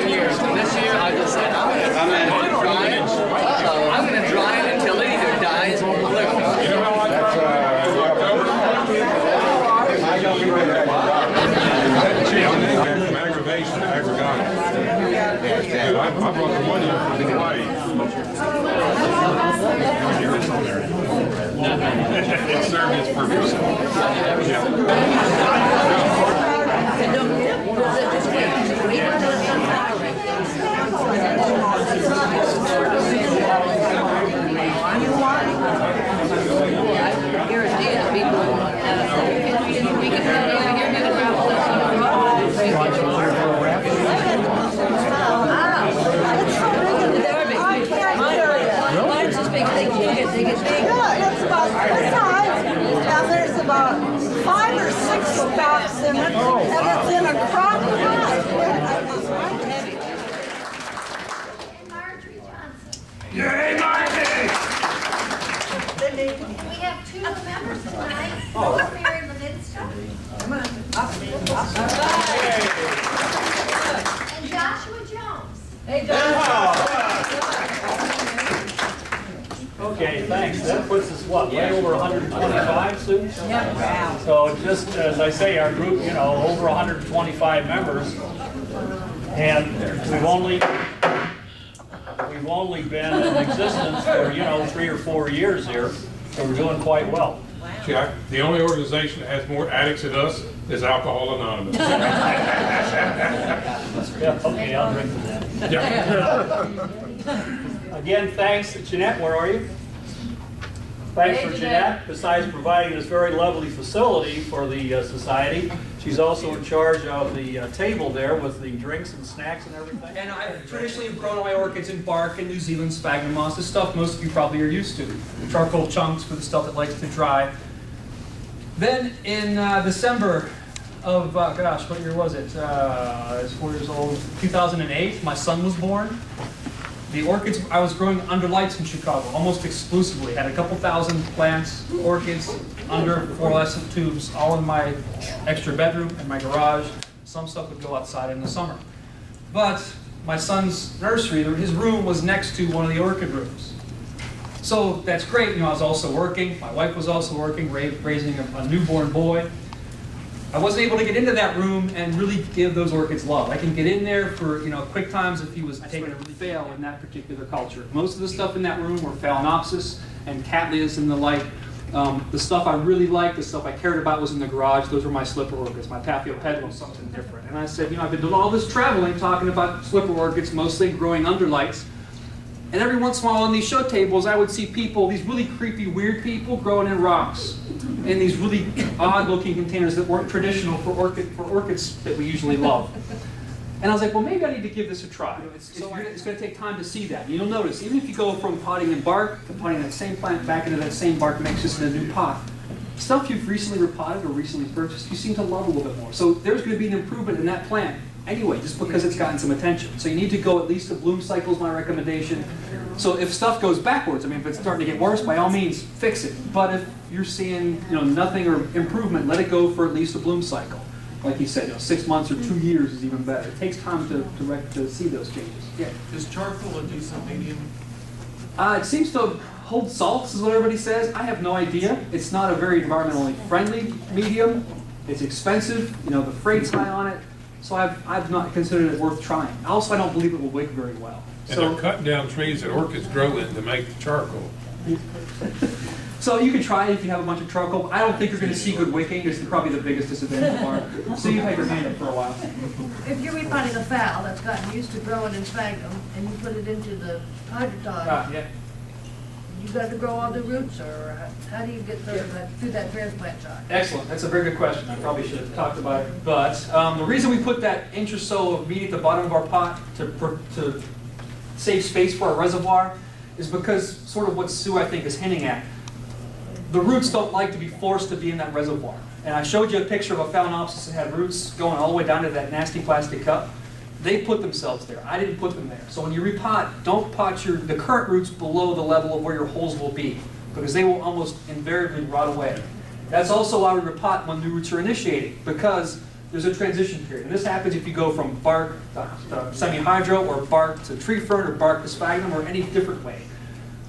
years. And this year I just said, I'm going to dry it until it either dies or lives. You know how I from aggravation to aggregation. I brought the money from Hawaii. It served its purpose. There's about 5 or 6 stocks in it, and it's in a crock pot. Yay, Margie! We have 2 members tonight. Mary Levinska. And Joshua Jones. Hey, okay, thanks. That puts us, what, way over 125 students? Yeah, wow. So just as I say, our group, you know, over 125 members. And we've only been in existence for, you know, 3 or 4 years here. So we're doing quite well. Jack, the only organization that has more addicts than us is Alcohol Anonymous. Yeah, okay, I'll drink to that. Yeah. Again, thanks. Jeanette, where are you? Thanks for Jeanette. Besides providing this very lovely facility for the society, she's also in charge of the table there with the drinks and snacks and everything. And I've traditionally grown all my orchids in bark and New Zealand sphagnum moss, the stuff most of you probably are used to. Charcoal chunks for the stuff that likes to dry. Then in December of, gosh, what year was it? I was 4 years old, 2008, my son was born. The orchids I was growing under lights in Chicago, almost exclusively. Had a couple thousand plants, orchids, under fluorescent tubes, all in my extra bedroom and my garage. Some stuff would go outside in the summer. But my son's nursery, his room was next to one of the orchid rooms. So that's great. You know, I was also working. My wife was also working, raising a newborn boy. I wasn't able to get into that room and really give those orchids love. I can get in there for, you know, quick times if he was taking a really fail in that particular culture. Most of the stuff in that room were Phalaenopsis and Cattleyas and the like. The stuff I really liked, the stuff I cared about was in the garage. Those were my slipper orchids. My Paphiopedilum was something different. And I said, you know, I've been doing all this traveling talking about slipper orchids, mostly growing under lights. And every once in a while on these show tables, I would see people, these really creepy, weird people growing in rocks. In these really odd-looking containers that weren't traditional for orchids that we usually love. And I was like, well, maybe I need to give this a try. It's going to take time to see that. You'll notice, even if you go from potting in bark to potting that same plant back into that same bark mix just in a new pot, stuff you've recently repotted or recently purchased, you seem to love a little bit more. So there's going to be an improvement in that plant anyway, just because it's gotten some attention. So you need to go at least a bloom cycle is my recommendation. So if stuff goes backwards, I mean, if it's starting to get worse, by all means, fix it. But if you're seeing, you know, nothing or improvement, let it go for at least a bloom cycle. Like you said, you know, 6 months or 2 years is even better. It takes time to see those changes. Yeah. Is charcoal a decent medium? It seems to hold salts, is what everybody says. I have no idea. It's not a very environmentally friendly medium. It's expensive. You know, the freight's high on it. So I've not considered it worth trying. Also, I don't believe it will wick very well. And they're cutting down trees that orchids grow in to make the charcoal. So you can try it if you have a bunch of charcoal, but I don't think you're going to see good wicking. It's probably the biggest disadvantage of bark. So you have your hand up for a while. If you're repotting a fowl that's gotten used to growing in sphagnum and you put it into the hydrotide, Yeah. you got to grow all the roots, or how do you get through that transplant shot? Excellent. That's a very good question. I probably should have talked about it. But the reason we put that inch or so of meat at the bottom of our pot to save space for our reservoir is because sort of what Sue, I think, is hinting at. The roots don't like to be forced to be in that reservoir. And I showed you a picture of a Phalaenopsis that had roots going all the way down to that nasty plastic cup. They put themselves there. I didn't put them there. So when you repot, don't pot the current roots below the level of where your holes will be, because they will almost invariably rot away. That's also why we repot when new roots are initiating, because there's a transition period. And this happens if you go from bark to semi-hydro, or bark to tree fern, or bark to sphagnum, or any different way.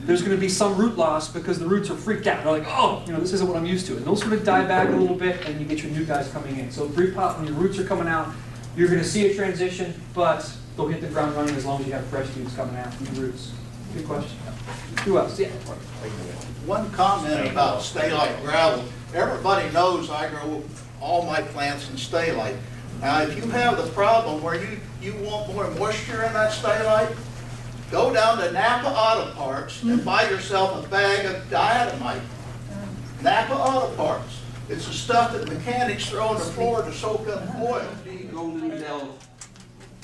There's going to be some root loss because the roots are freaked out. They're like, oh, this isn't what I'm used to. And they'll sort of die back a little bit, and you get your new guys coming in. So repot, when your roots are coming out, you're going to see a transition, but they'll hit the ground running as long as you have fresh roots coming out, new roots. Good question. Who else? Yeah. One comment about stay-like gravel. Everybody knows I grow all my plants in stay-like. Now, if you have the problem where you want more moisture in that stay-like, go down to Napa Auto Parts and buy yourself a bag of diatomite. Napa Auto Parts. It's the stuff that mechanics throw on the floor to soak up oil. Golden Bell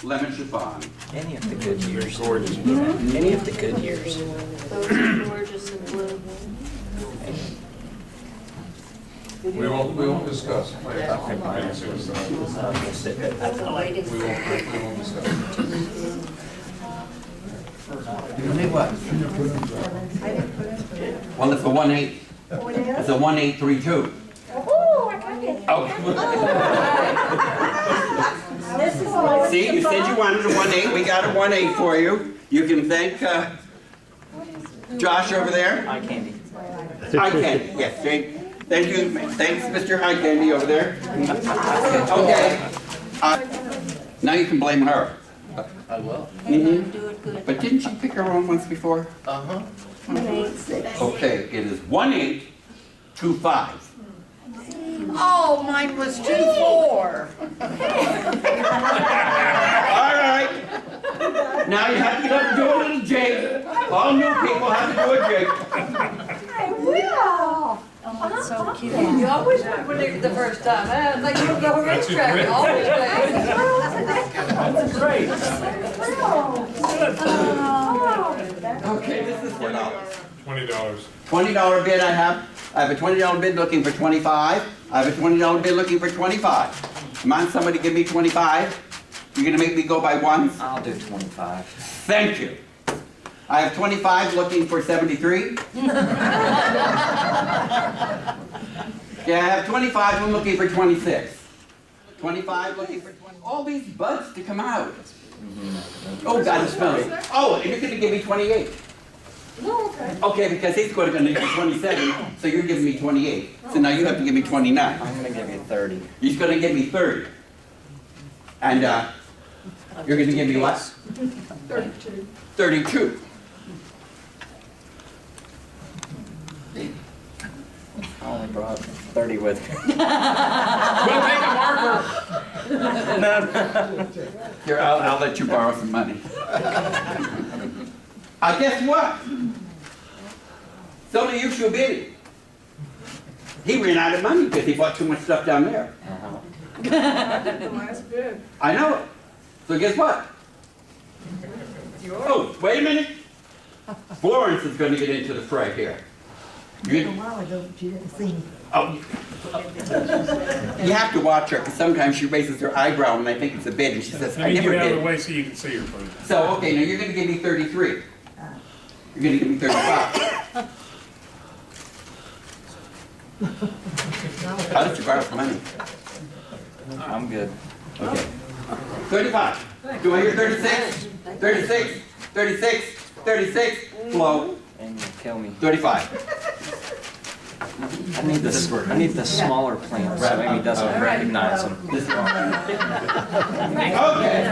Lemon Chiffon. Any of the good years. Gorgeous. Any of the good years. Those are gorgeous and blue. We won't discuss. We won't discuss. Well, it's a 1-8. It's a 1832. Oh, I got it. Oh. See, you said you wanted a 1-8. We got a 1-8 for you. You can thank Josh over there. Eye candy. Eye Candy. Yes, Jake. Thank you. Thanks, Mr. Eye Candy over there. Okay. Now you can blame her. I will. Mm-hmm. Do it good. But didn't she pick her own once before? Uh-huh. Okay, it is 1825. Oh, mine was 2-4. All right. Now you have to get up and do a little jig. All new people have to do a jig. I will. Oh, that's so cute. You always predict the first time. It's like you go to a racetrack. You always That's great. Okay, this is $4. $20. $20 bid I have. I have a $20 bid looking for 25. I have a $20 bid looking for 25. Come on, somebody give me 25. You're gonna make me go by ones? I'll do 25. Thank you. I have 25 looking for 73. Yeah, I have 25, I'm looking for 26. 25 looking for 20. All these buds to come out. Oh, God, it's smelling. Oh, and you're gonna give me 28. Okay, because he's gonna give me 27, so you're giving me 28. So now you have to give me 29. I'm gonna give you 30. He's gonna give me 30. And you're gonna give me what? 32. 32. I only brought 30 with me. We'll take a marker. Here, I'll let you borrow some money. Guess what? So you should bidding. He ran out of money because he bought too much stuff down there. That's good. I know it. So guess what? Oh, wait a minute. Florence is going to get into the fray here. You have to watch her because sometimes she raises her eyebrow when I think it's a bid and she says, I never Get out of the did. way so you can see her, please. So, okay, now you're going to give me 33. You're going to give me 35. How did you borrow some money? I'm good. Okay. 35. Do I hear 36? 36? 36? 36? Flow. And you kill me. 35. I need the smaller plants so Amy doesn't recognize them. This one. Okay.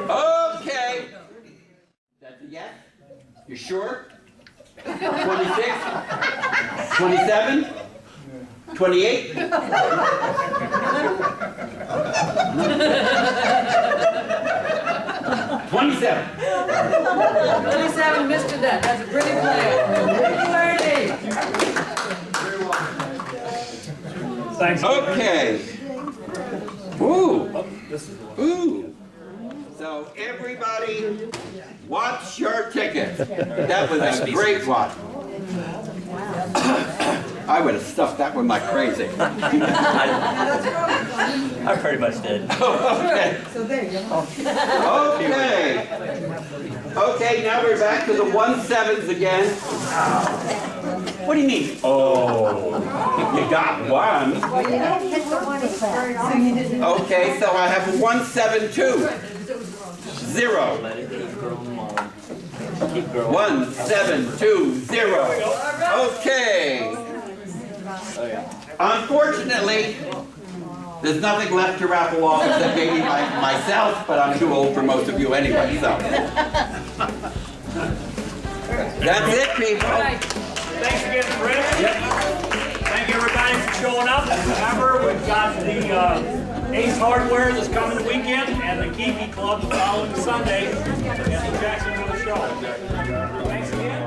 Okay. That's a yes? You sure? 26? 27? 28? 27. 27 missed to that. That's a pretty play. Thanks. Okay. Ooh. Ooh. So everybody, watch your ticket. That was a great one. I would have stuffed that one like crazy. I pretty much did. Okay. So there you go. Okay. Okay, now we're back to the 1/7s again. What do you mean? Oh, you got one. Well, you don't hit the one it's very often. Okay, so I have 172. 0. 1720. Okay. Unfortunately, there's nothing left to raffle off except maybe myself, but I'm too old for most of you anyway, so. That's it, people. Thanks again, Chris. Thank you, everybody, for showing up. Remember, we've got the Ace Hardware this coming weekend and the Kiki Club the following Sunday at the Jacksonville show. Thanks again.